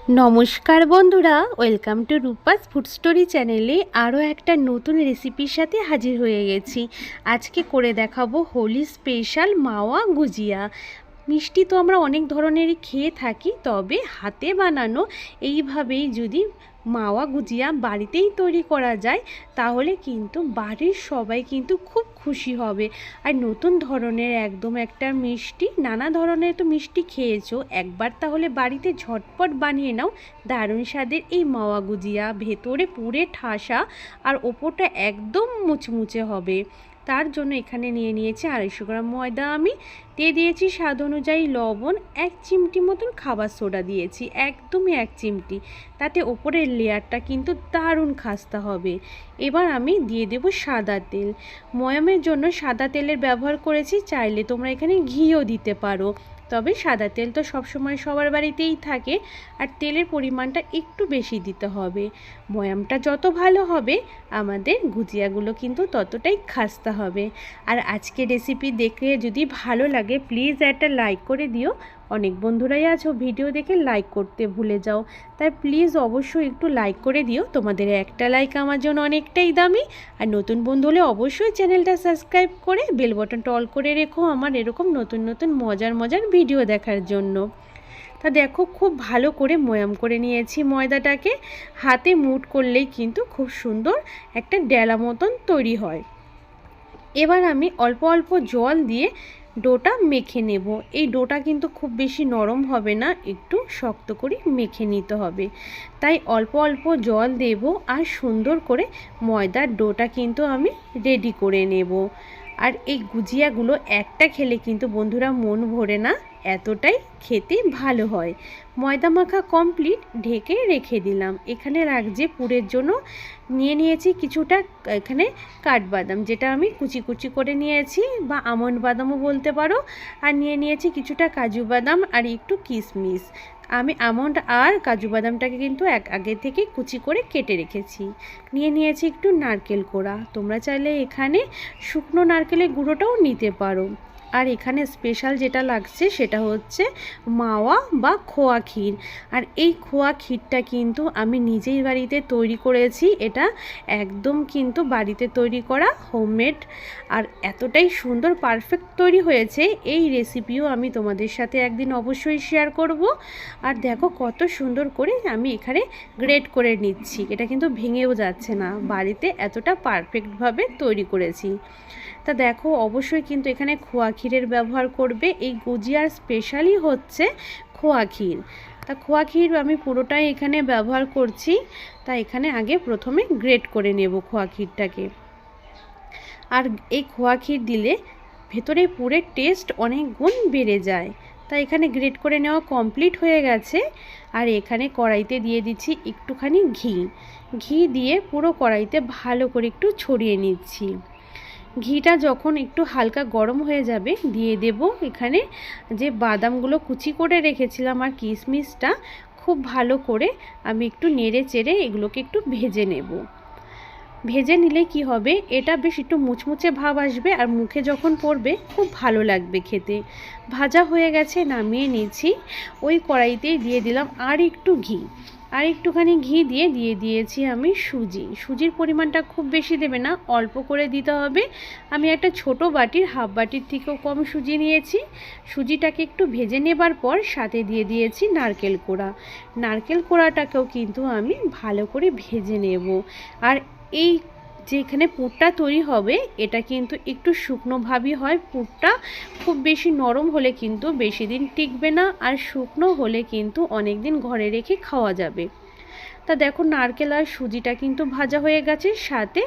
নমস্কার বন্ধুরা, welcome to Rupa's food story চ্যানেলে আরও একটা নতুন রেসিপির সাথে হাজির হয়ে গেছি। আজকে করে দেখাবো হোলি স্পেশাল মাওয়া গুজিয়া। মিষ্টি তো আমরা অনেক ধরনেরই খেয়ে থাকি, তবে হাতে বানানো এইভাবেই যদি মাওয়া গুজিয়া বাড়িতেই তৈরি করা যায় তাহলে কিন্তু বাড়ির সবাই কিন্তু খুব খুশি হবে। আর নতুন ধরনের একদম একটা মিষ্টি, নানা ধরনের তো মিষ্টি খেয়েছো, একবার তাহলে বাড়িতে ঝটপট বানিয়ে নাও দারুণ স্বাদের এই মাওয়া গুজিয়া। ভেতরে পুরে ঠাসা আর ওপরটা একদম মুচমুচে হবে। তার জন্য এখানে নিয়ে নিয়েছি 250 গ্রাম ময়দা, আমি দিয়ে দিয়েছি স্বাদ অনুযায়ী লবণ, 1 চিমটি মতন খাবার সোডা দিয়েছি, একদমই 1 চিমটি, তাতে ওপরের লেয়ারটা কিন্তু দারুণ খাস্তা হবে। এবার আমি দিয়ে দেব সাদা তেল। ময়ামের জন্য সাদা তেলের ব্যবহার করেছি, চাইলে তোমরা এখানে ঘিও দিতে পারো, তবে সাদা তেল তো সবসময় সবার বাড়িতেই থাকে। আর তেলের পরিমাণটা একটু বেশি দিতে হবে। ময়ামটা যত ভালো হবে আমাদের গুজিয়াগুলো কিন্তু ততটাই খাস্তা হবে। আর আজকে রেসিপি দেখে যদি ভালো লাগে প্লিজ একটা লাইক করে দিও। অনেক বন্ধুরাই আছো ভিডিও দেখে লাইক করতে ভুলে যাও, তাই প্লিজ অবশ্যই একটু লাইক করে দিও। তোমাদের একটা লাইক আমার জন্য অনেকটাই দামি। আর নতুন বন্ধু হলে অবশ্যই চ্যানেলটা সাবস্ক্রাইব করে বেল বাটনটা অল করে রেখো আমার এরকম নতুন নতুন মজার মজার ভিডিও দেখার জন্য। তা দেখো, খুব ভালো করে ময়াম করে নিয়েছি ময়দাটাকে। হাতে মুঠ করলেই কিন্তু খুব সুন্দর একটা ডেলা মতন তৈরি হয়। এবার আমি অল্প অল্প জল দিয়ে ডোটা মেখে নেব। এই ডোটা কিন্তু খুব বেশি নরম হবে না, একটু শক্ত করে মেখে নিতে হবে। তাই অল্প অল্প জল দেব আর সুন্দর করে ময়দার ডোটা কিন্তু আমি রেডি করে নেব। আর এই গুজিয়াগুলো একটা খেলে কিন্তু বন্ধুরা মন ভরে না, এতটাই খেতে ভালো হয়। ময়দা মাখা কমপ্লিট, ঢেকে রেখে দিলাম। এখানে রাখছে পুরের জন্য নিয়ে নিয়েছি কিছুটা এখানে কাঠবাদাম, যেটা আমি কুচি কুচি করে নিয়েছি, বা আমন্ড বাদামও বলতে পারো। আর নিয়ে নিয়েছি কিছুটা কাজু বাদাম আর একটু কিশমিশ। আমি আমন্ড আর কাজু বাদামটাকে কিন্তু আগে থেকে কুচি করে কেটে রেখেছি। নিয়ে নিয়েছি একটু নারকেল কোড়া, তোমরা চাইলে এখানে শুকনো নারকেলের গুঁড়োটাও নিতে পারো। আর এখানে স্পেশাল যেটা লাগছে সেটা হচ্ছে মাওয়া বা খোয়া ক্ষীর। আর এই খোয়া ক্ষীরটা কিন্তু আমি নিজেই বাড়িতে তৈরি করেছি। এটা একদম কিন্তু বাড়িতে তৈরি করা হোমমেড, আর এতটাই সুন্দর পারফেক্ট তৈরি হয়েছে। এই রেসিপিও আমি তোমাদের সাথে একদিন অবশ্যই শেয়ার করব। আর দেখো কত সুন্দর করে আমি এখানে গ্রেট করে নিচ্ছি, এটা কিন্তু ভেঙেও যাচ্ছে না, বাড়িতে এতটা পারফেক্টভাবে তৈরি করেছি। তা দেখো, অবশ্যই কিন্তু এখানে খোয়া ক্ষীরের ব্যবহার করবে। এই গুজিয়ার স্পেশালি হচ্ছে খোয়া ক্ষীর। তা খোয়া ক্ষীর আমি পুরোটাই এখানে ব্যবহার করছি। তা এখানে আগে প্রথমে গ্রেট করে নেব খোয়া ক্ষীরটাকে। আর এই খোয়া ক্ষীর দিলে ভেতরে পুরের টেস্ট অনেক গুণ বেড়ে যায়। তা এখানে গ্রেট করে নেওয়া কমপ্লিট হয়ে গেছে। আর এখানে কড়াইতে দিয়ে দিচ্ছি একটুখানি ঘি দিয়ে পুরো কড়াইতে ভালো করে একটু ছড়িয়ে নিচ্ছি। ঘিটা যখন একটু হালকা গরম হয়ে যাবে দিয়ে দেব এখানে যে বাদামগুলো কুচি করে রেখেছিলাম আর কিশমিশটা। খুব ভালো করে আমি একটু নেড়ে চেড়ে এগুলোকে একটু ভেজে নেব। ভেজে নিলে কি হবে, এটা বেশ একটু মুচমুচে ভাব আসবে আর মুখে যখন পড়বে খুব ভালো লাগবে খেতে। ভাজা হয়ে গেছে, নামিয়ে নিয়েছি। ওই কড়াইতেই দিয়ে দিলাম আর একটু ঘি। আর একটুখানি ঘি দিয়ে দিয়েছি আমি সুজির পরিমাণটা খুব বেশি দেবে না, অল্প করে দিতে হবে। আমি একটা ছোট বাটির হাফ বাটির থেকেও কম সুজি নিয়েছি। সুজিটাকে একটু ভেজে নেবার পর সাথে দিয়ে দিয়েছি নারকেল কোড়াটাকেও কিন্তু আমি ভালো করে ভেজে নেব। আর এই যেখানে পুরটা তৈরি হবে এটা কিন্তু একটু শুকনো ভাবই হয়। পুরটা খুব বেশি নরম হলে কিন্তু বেশি দিন টিকবে না, আর শুকনো হলে কিন্তু অনেক দিন ঘরে রেখে খাওয়া যাবে। তা দেখো, নারকেল আর সুজিটা কিন্তু ভাজা হয়ে গেছে, সাথে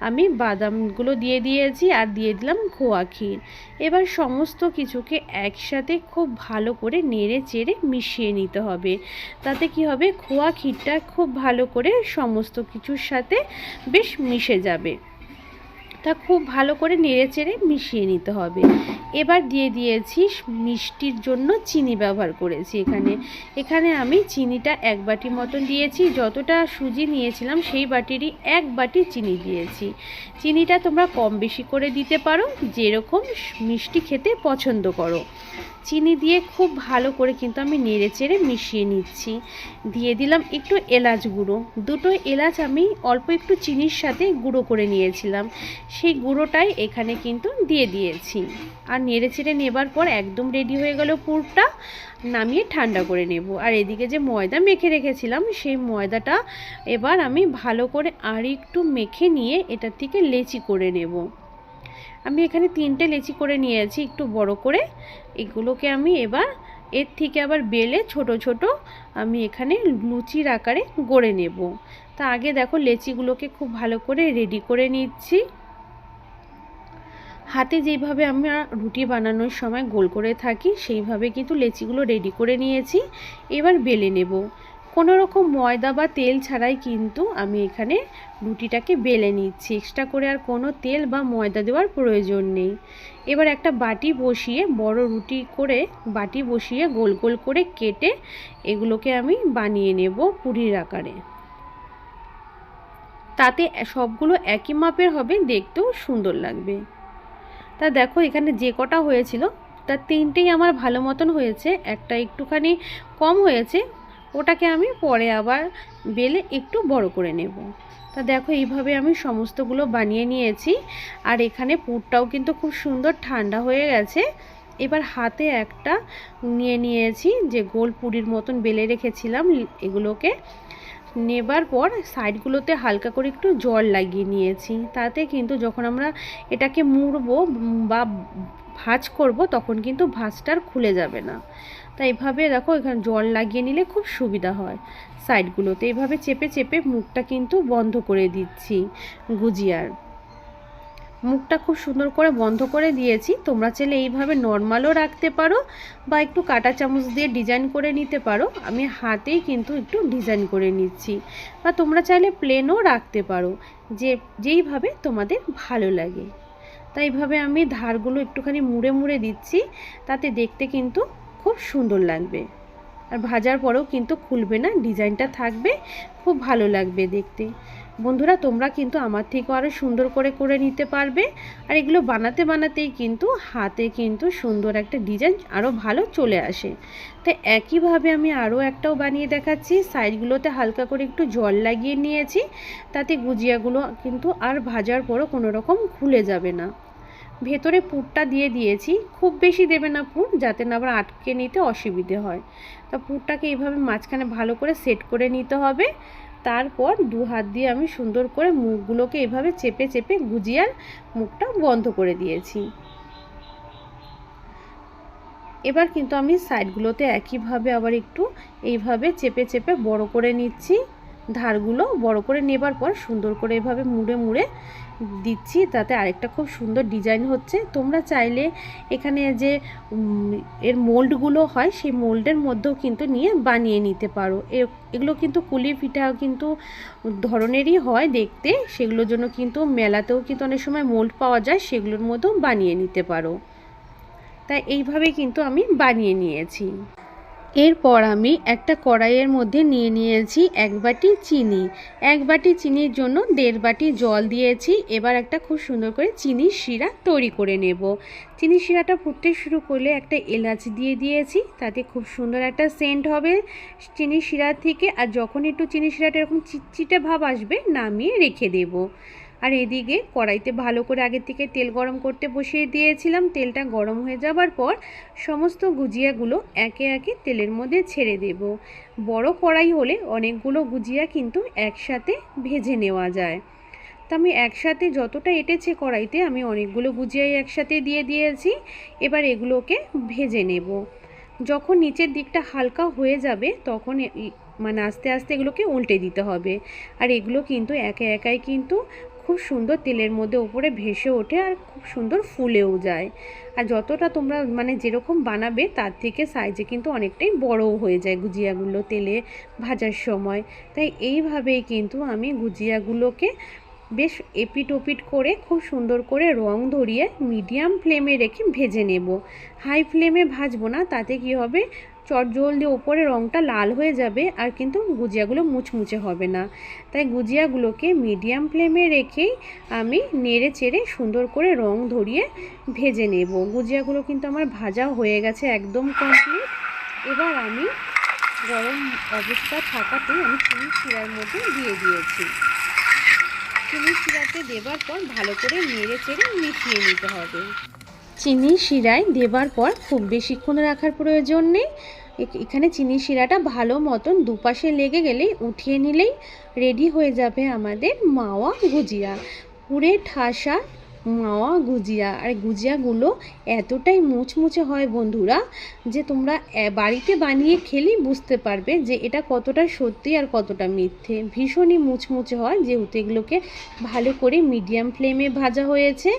আমি বাদামগুলো দিয়ে দিয়েছি আর দিয়ে দিলাম খোয়া ক্ষীর। এবার সমস্ত কিছুকে একসাথে খুব ভালো করে নেড়ে চেড়ে মিশিয়ে নিতে হবে। তাতে কি হবে, খোয়া ক্ষীরটা খুব ভালো করে সমস্ত কিছুর সাথে বেশ মিশে যাবে। তা খুব ভালো করে নেড়ে চেড়ে মিশিয়ে নিতে হবে। এবার দিয়ে দিয়েছি মিষ্টির জন্য চিনি ব্যবহার করেছি। এখানে আমি চিনিটা 1 বাটি মতন দিয়েছি। যতটা সুজি নিয়েছিলাম সেই বাটিরই 1 বাটি চিনি দিয়েছি। চিনিটা তোমরা কম বেশি করে দিতে পারো, যেরকম মিষ্টি খেতে পছন্দ করো। চিনি দিয়ে খুব ভালো করে কিন্তু আমি নেড়ে চেড়ে মিশিয়ে নিচ্ছি। দিয়ে দিলাম একটু এলাচ গুঁড়ো, দুটো এলাচ আমি অল্প একটু চিনির সাথে গুঁড়ো করে নিয়েছিলাম, সেই গুঁড়োটাই এখানে কিন্তু দিয়ে দিয়েছি। আর নেড়ে চেড়ে নেবার পর একদম রেডি হয়ে গেল পুরটা। নামিয়ে ঠান্ডা করে নেব। আর এদিকে যে ময়দা মেখে রেখেছিলাম সেই ময়দাটা এবার আমি ভালো করে আর একটু মেখে নিয়ে এটার থেকে লেচি করে নেব। আমি এখানে 3টে লেচি করে নিয়েছি একটু বড় করে। এগুলোকে আমি এবার এর থেকে আবার বেলে ছোট ছোট আমি এখানে লুচির আকারে গড়ে নেব। তা আগে দেখো লেচিগুলোকে খুব ভালো করে রেডি করে নিচ্ছি। হাতে যেইভাবে আমি রুটি বানানোর সময় গোল করে থাকি সেইভাবে কিন্তু লেচিগুলো রেডি করে নিয়েছি। এবার বেলে নেব। কোনো রকম ময়দা বা তেল ছাড়াই কিন্তু আমি এখানে রুটিটাকে বেলে নিচ্ছি। এক্সট্রা করে আর কোনো তেল বা ময়দা দেওয়ার প্রয়োজন নেই। এবার একটা বাটি বসিয়ে বড় রুটি করে বাটি বসিয়ে গোল গোল করে কেটে এগুলোকে আমি বানিয়ে নেব পুরির আকারে। তাতে সবগুলো একই মাপের হবে, দেখতেও সুন্দর লাগবে। তা দেখো এখানে যে কটা হয়েছিল তার 3টেই আমার ভালো মতন হয়েছে, একটা একটুখানি কম হয়েছে, ওটাকে আমি পরে আবার বেলে একটু বড় করে নেব। তা দেখো এইভাবে আমি সমস্তগুলো বানিয়ে নিয়েছি। আর এখানে পুরটাও কিন্তু খুব সুন্দর ঠান্ডা হয়ে গেছে। এবার হাতে একটা নিয়ে নিয়েছি যে গোল পুরির মতন বেলে রেখেছিলাম, এগুলোকে নেবার পর সাইডগুলোতে হালকা করে একটু জল লাগিয়ে নিয়েছি। তাতে কিন্তু যখন আমরা এটাকে মুড়বো বা ভাঁজ করব তখন কিন্তু ভাঁজটা আর খুলে যাবে না। তাই এইভাবে দেখো এখানে জল লাগিয়ে নিলে খুব সুবিধা হয়। সাইডগুলোতে এইভাবে চেপে চেপে মুখটা কিন্তু বন্ধ করে দিচ্ছি। গুজিয়ার মুখটা খুব সুন্দর করে বন্ধ করে দিয়েছি। তোমরা চাইলে এইভাবে নর্মালও রাখতে পারো বা একটু কাঁটা চামচ দিয়ে ডিজাইন করে নিতে পারো। আমি হাতেই কিন্তু একটু ডিজাইন করে নিচ্ছি, বা তোমরা চাইলে প্লেনও রাখতে পারো, যেইভাবে তোমাদের ভালো লাগে। তাই এইভাবে আমি ধারগুলো একটুখানি মুড়ে মুড়ে দিচ্ছি, তাতে দেখতে কিন্তু খুব সুন্দর লাগবে। আর ভাজার পরেও কিন্তু খুলবে না, ডিজাইনটা থাকবে, খুব ভালো লাগবে দেখতে। বন্ধুরা তোমরা কিন্তু আমার থেকেও আরও সুন্দর করে করে নিতে পারবে। আর এগুলো বানাতে বানাতেই কিন্তু হাতে কিন্তু সুন্দর একটা ডিজাইন আরও ভালো চলে আসে। তো একইভাবে আমি আরও একটাও বানিয়ে দেখাচ্ছি। সাইডগুলোতে হালকা করে একটু জল লাগিয়ে নিয়েছি, তাতে গুজিয়াগুলো কিন্তু আর ভাজার পরও কোনো রকম খুলে যাবে না। ভেতরে পুরটা দিয়ে দিয়েছি, খুব বেশি দেবে না পুর, যাতে না আবার আটকে নিতে অসুবিধে হয়। তা পুরটাকে এইভাবে মাঝখানে ভালো করে সেট করে নিতে হবে। তারপর 2 হাত দিয়ে আমি সুন্দর করে মুখগুলোকে এভাবে চেপে চেপে গুজিয়ার মুখটা বন্ধ করে দিয়েছি। এবার কিন্তু আমি সাইডগুলোতে একইভাবে আবার একটু এইভাবে চেপে চেপে বড় করে নিচ্ছি। ধারগুলো বড় করে নেবার পর সুন্দর করে এভাবে মুড়ে মুড়ে দিচ্ছি, তাতে আরেকটা খুব সুন্দর ডিজাইন হচ্ছে। তোমরা চাইলে এখানে যে এর মোল্ডগুলো হয় সেই মোল্ডের মধ্যেও কিন্তু নিয়ে বানিয়ে নিতে পারো। এগুলো কিন্তু কুলি পিঠা কিন্তু ধরনেরই হয় দেখতে, সেগুলোর জন্য কিন্তু মেলাতেও কিন্তু অনেক সময় মোল্ড পাওয়া যায়, সেগুলোর মধ্যেও বানিয়ে নিতে পারো। তাই এইভাবে কিন্তু আমি বানিয়ে নিয়েছি। এরপর আমি একটা কড়াইয়ের মধ্যে নিয়ে নিয়েছি 1 বাটি চিনি। 1 বাটি চিনির জন্য 1.5 বাটি জল দিয়েছি। এবার একটা খুব সুন্দর করে চিনির শিরা তৈরি করে নেব। চিনির শিরাটা ফুটতে শুরু করলে একটা এলাচ দিয়ে দিয়েছি, তাতে খুব সুন্দর একটা সেন্ট হবে চিনির শিরা থেকে। আর যখন একটু চিনির শিরাটা এরকম চিটচিটে ভাব আসবে নামিয়ে রেখে দেব। আর এদিকে কড়াইতে ভালো করে আগের থেকে তেল গরম করতে বসিয়ে দিয়েছিলাম। তেলটা গরম হয়ে যাবার পর সমস্ত গুজিয়াগুলো একে একে তেলের মধ্যে ছেড়ে দেব। বড় কড়াই হলে অনেকগুলো গুজিয়া কিন্তু একসাথে ভেজে নেওয়া যায়। তো আমি একসাথে যতটা এঁটেছে কড়াইতে আমি অনেকগুলো গুজিয়াই একসাথে দিয়ে দিয়েছি। এবার এগুলোকে ভেজে নেব। যখন নিচের দিকটা হালকা হয়ে যাবে তখন মানে আস্তে আস্তে এগুলোকে উল্টে দিতে হবে। আর এগুলো কিন্তু একে একাই কিন্তু খুব সুন্দর তেলের মধ্যে ওপরে ভেসে ওঠে আর খুব সুন্দর ফুলেও যায়। আর যতটা তোমরা মানে যেরকম বানাবে তার থেকে সাইজে কিন্তু অনেকটাই বড়ও হয়ে যায় গুজিয়াগুলো তেলে ভাজার সময়। তাই এইভাবেই কিন্তু আমি গুজিয়াগুলোকে বেশ এপিট ওপিট করে খুব সুন্দর করে রং ধরিয়ে মিডিয়াম ফ্লেমে রেখে ভেজে নেব। হাই ফ্লেমে ভাজবো না, তাতে কি হবে চটজলদি ওপরে রঙটা লাল হয়ে যাবে, আর কিন্তু গুজিয়াগুলো মুচমুচে হবে না। তাই গুজিয়াগুলোকে মিডিয়াম ফ্লেমে রেখেই আমি নেড়ে চেড়ে সুন্দর করে রং ধরিয়ে ভেজে নেব। গুজিয়াগুলো কিন্তু আমার ভাজা হয়ে গেছে একদম কমপ্লিট। এবার আমি গরম অবস্থা থাকাতেই আমি চিনি শিরার মধ্যে দিয়ে দিয়েছি। চিনি শিরাতে দেবার পর ভালো করে নেড়ে চেড়ে মিশিয়ে নিতে হবে। চিনি শিরায় দেবার পর খুব বেশিক্ষণ রাখার প্রয়োজন নেই। এখানে চিনি শিরাটা ভালো মতন দুপাশে লেগে গেলেই উঠিয়ে নিলেই রেডি হয়ে যাবে আমাদের মাওয়া গুজিয়া। পুরে ঠাসা মাওয়া গুজিয়া। আর গুজিয়াগুলো এতটাই মুচমুচে হয় বন্ধুরা, যে তোমরা বাড়িতে বানিয়ে খেলেই বুঝতে পারবে যে এটা কতটা সত্যি আর কতটা মিথ্যে। ভীষণই মুচমুচে হয়, যেহেতু এগুলোকে ভালো করে মিডিয়াম ফ্লেমে ভাজা হয়েছে।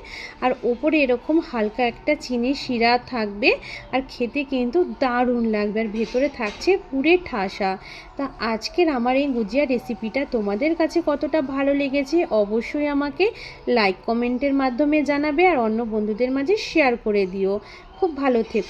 আর ওপরে এরকম হালকা একটা চিনি শিরা থাকবে, আর খেতে কিন্তু দারুণ লাগবে, আর ভেতরে থাকছে পুরে ঠাসা। তা আজকের আমার এই গুজিয়া রেসিপিটা তোমাদের কাছে কতটা ভালো লেগেছে অবশ্যই আমাকে লাইক কমেন্টের মাধ্যমে জানাবে, আর অন্য বন্ধুদের মাঝে শেয়ার করে দিও। খুব ভালো থেকো।